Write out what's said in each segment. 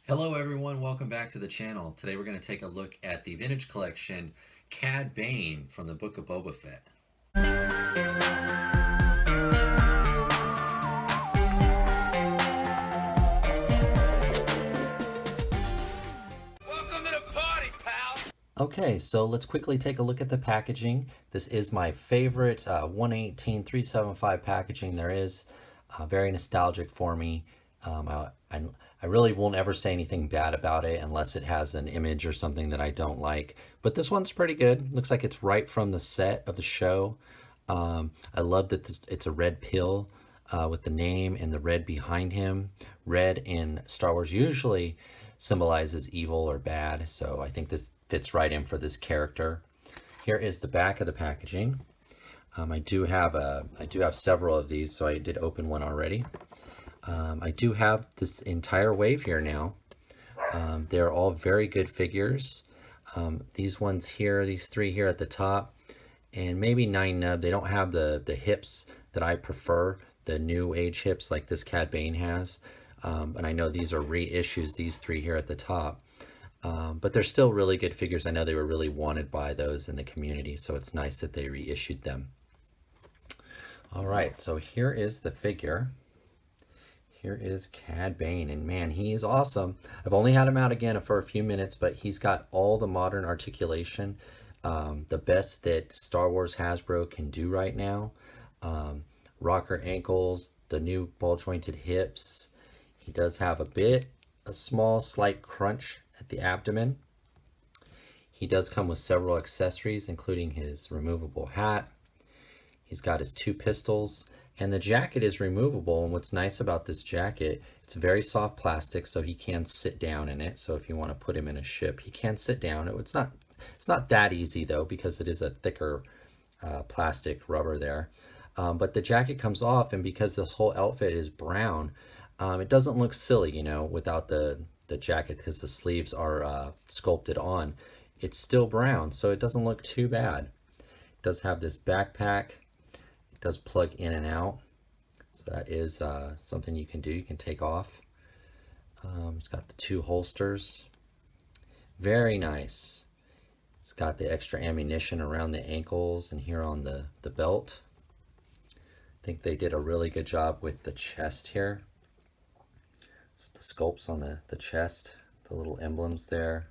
Hello everyone, welcome back to the channel. Today we're going to take a look at the vintage collection Cad Bane from the Book of Boba Fett. Welcome to the party, pal! Okay, so let's quickly take a look at the packaging. This is my favorite 118-375 packaging there is. Very nostalgic for me. I really won't ever say anything bad about it unless it has an image or something that I don't like. But this one's pretty good. Looks like it's right from the set of the show. I love that it's a red pill with the name and the red behind him. Red in Star Wars usually symbolizes evil or bad, so I think this fits right in for this character. Here is the back of the packaging. I do have several of these, so I did open one already. I do have this entire wave here now. They're all very good figures. These ones here, these three here at the top, and maybe 9 Nub, they don't have the hips that I prefer, the new age hips like this Cad Bane has. And I know these are reissues, these three here at the top. But they're still really good figures. I know they were really wanted by those in the community, so it's nice that they reissued them. All right, so here is the figure. Here is Cad Bane, and man, he is awesome. I've only had him out again for a few minutes, but he's got all the modern articulation, the best that Star Wars Hasbro can do right now. Rocker ankles, the new ball-jointed hips. He does have a small slight crunch at the abdomen. He does come with several accessories, including his removable hat. He's got his 2 pistols, and the jacket is removable. And what's nice about this jacket, it's very soft plastic, so he can sit down in it. So if you want to put him in a ship, he can sit down. It's not that easy though, because it is a thicker plastic rubber there. But the jacket comes off, and because this whole outfit is brown, it doesn't look silly, you know, without the jacket, because the sleeves are sculpted on. It's still brown, so it doesn't look too bad. It does have this backpack. It does plug in and out, so that is something you can do. You can take off. It's got the 2 holsters. Very nice. It's got the extra ammunition around the ankles and here on the belt. I think they did a really good job with the chest here. It's the sculpts on the chest, the little emblems there.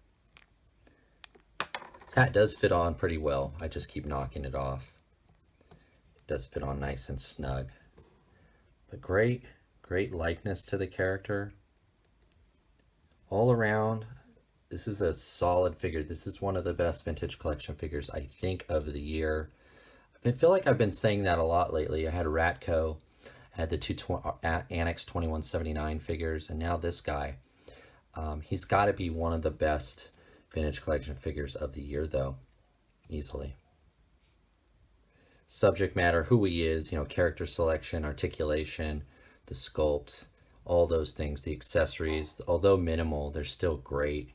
This hat does fit on pretty well. I just keep knocking it off. It does fit on nice and snug. But great likeness to the character. All around, this is a solid figure. This is one of the best vintage collection figures, I think, of the year. I feel like I've been saying that a lot lately. I had Ratco, I had the 2 Annex 2179 figures, and now this guy. He's got to be one of the best vintage collection figures of the year, though, easily. Subject matter, who he is, you know, character selection, articulation, the sculpt, all those things, the accessories, although minimal, they're still great.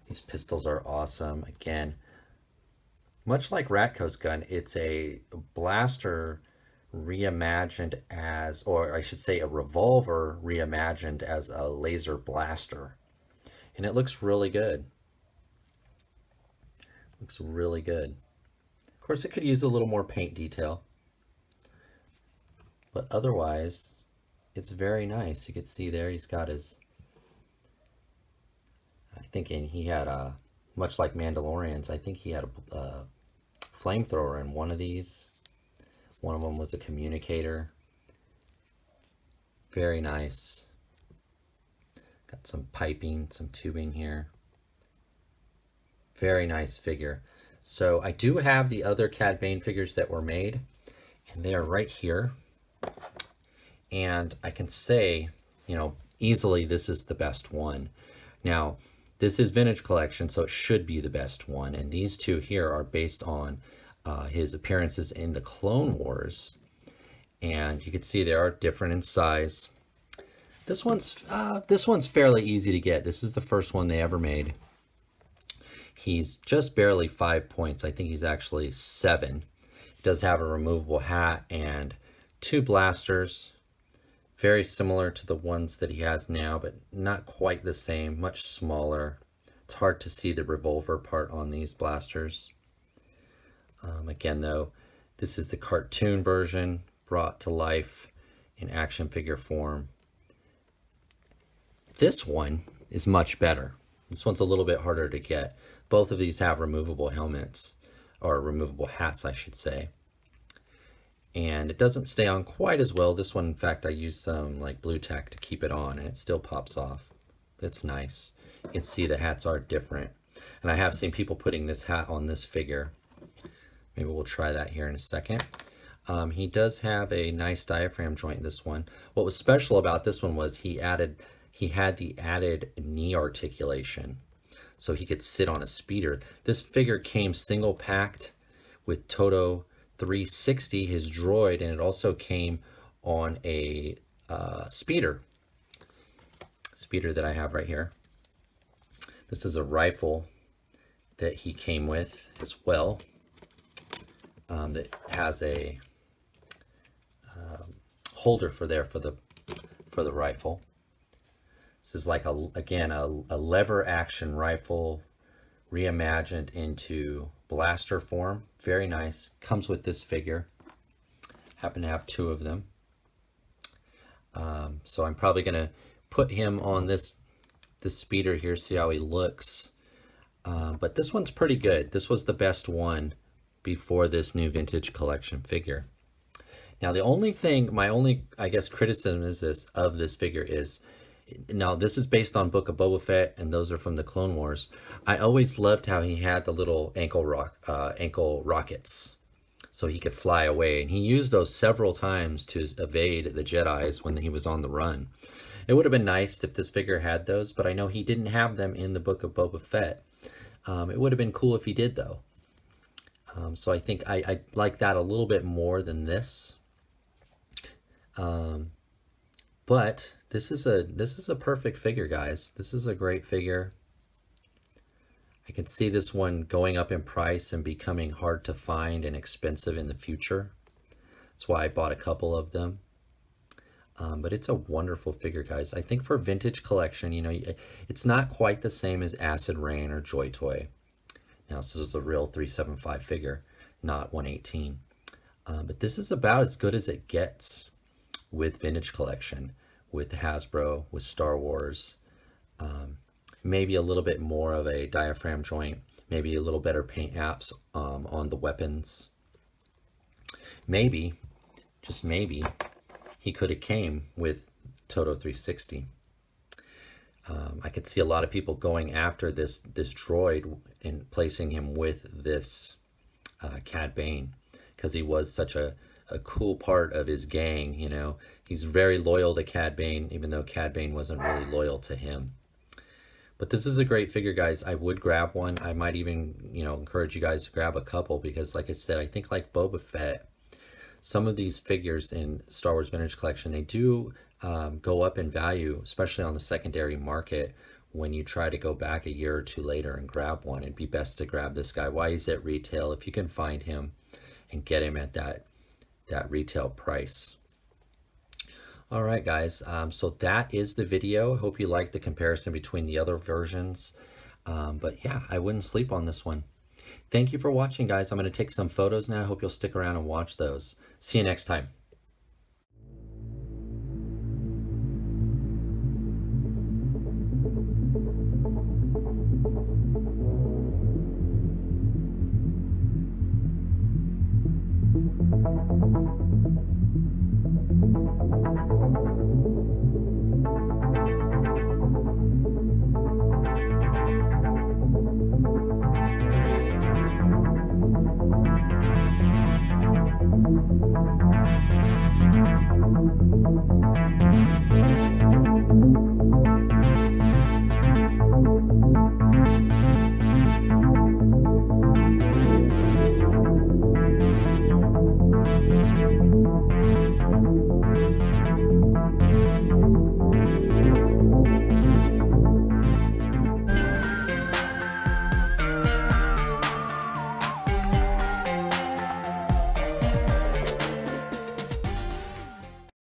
These pistols are awesome. Again, much like Ratco's gun, it's a blaster reimagined as, or I should say a revolver reimagined as a laser blaster. And it looks really good. Looks really good. Of course, it could use a little more paint detail, but otherwise, it's very nice. You can see there he's got his, I think he had much like Mandalorians, I think he had a flamethrower in one of these. One of them was a communicator. Very nice. Got some piping, some tubing here. Very nice figure. So I do have the other Cad Bane figures that were made, and they are right here. And I can say, you know, easily this is the best one. Now, this is vintage collection, so it should be the best one. And these 2 here are based on his appearances in the Clone Wars. And you can see they are different in size. This one's fairly easy to get. This is the first one they ever made. He's just barely 5 points. I think he's actually 7. He does have a removable hat and 2 blasters. Very similar to the ones that he has now, but not quite the same, much smaller. It's hard to see the revolver part on these blasters. Again, though, this is the cartoon version brought to life in action figure form. This one is much better. This one's a little bit harder to get. Both of these have removable helmets, or removable hats, I should say. And it doesn't stay on quite as well. This one, in fact, I used some like blue tack to keep it on, and it still pops off. It's nice. You can see the hats are different. And I have seen people putting this hat on this figure. Maybe we'll try that here in a second. He does have a nice diaphragm joint, this one. What was special about this one was he had the added knee articulation, so he could sit on a speeder. This figure came single packed with Toto 360, his droid, and it also came on a speeder that I have right here. This is a rifle that he came with as well, that has a holder for the rifle. This is like again a lever action rifle reimagined into blaster form. Very nice. Comes with this figure. Happen to have two of them. So I'm probably gonna put him on this speeder here, see how he looks. But this one's pretty good. This was the best one before this new vintage collection figure. Now the only thing, my only, I guess, criticism is of this figure is, now this is based on Book of Boba Fett, and those are from the Clone Wars. I always loved how he had the little ankle rockets, so he could fly away, and he used those several times to evade the Jedis when he was on the run. It would have been nice if this figure had those, but I know he didn't have them in the Book of Boba Fett. It would have been cool if he did, though. So I think I like that a little bit more than this. But this is a perfect figure, guys. This is a great figure. I can see this one going up in price and becoming hard to find and expensive in the future. That's why I bought a couple of them. But it's a wonderful figure, guys. I think for vintage collection, you know, it's not quite the same as Acid Rain or Joy Toy. Now, this is a real 375 figure, not 118. But this is about as good as it gets with vintage collection, with Hasbro, with Star Wars. Maybe a little bit more of a diaphragm joint, maybe a little better paint apps on the weapons. Maybe, just maybe, he could have came with Toto 360. I could see a lot of people going after this droid and placing him with this Cad Bane, because he was such a cool part of his gang. You know, he's very loyal to Cad Bane, even though Cad Bane wasn't really loyal to him. But this is a great figure, guys. I would grab one. I might even, you know, encourage you guys to grab a couple, because like I said, I think like Boba Fett, some of these figures in Star Wars Vintage Collection, they do go up in value, especially on the secondary market. When you try to go back a year or two later and grab one, it'd be best to grab this guy while he's at retail, if you can find him and get him at that retail price. All right, guys, so that is the video. Hope you liked the comparison between the other versions. But yeah, I wouldn't sleep on this one. Thank you for watching, guys. I'm going to take some photos now. I hope you'll stick around and watch those. See you next time.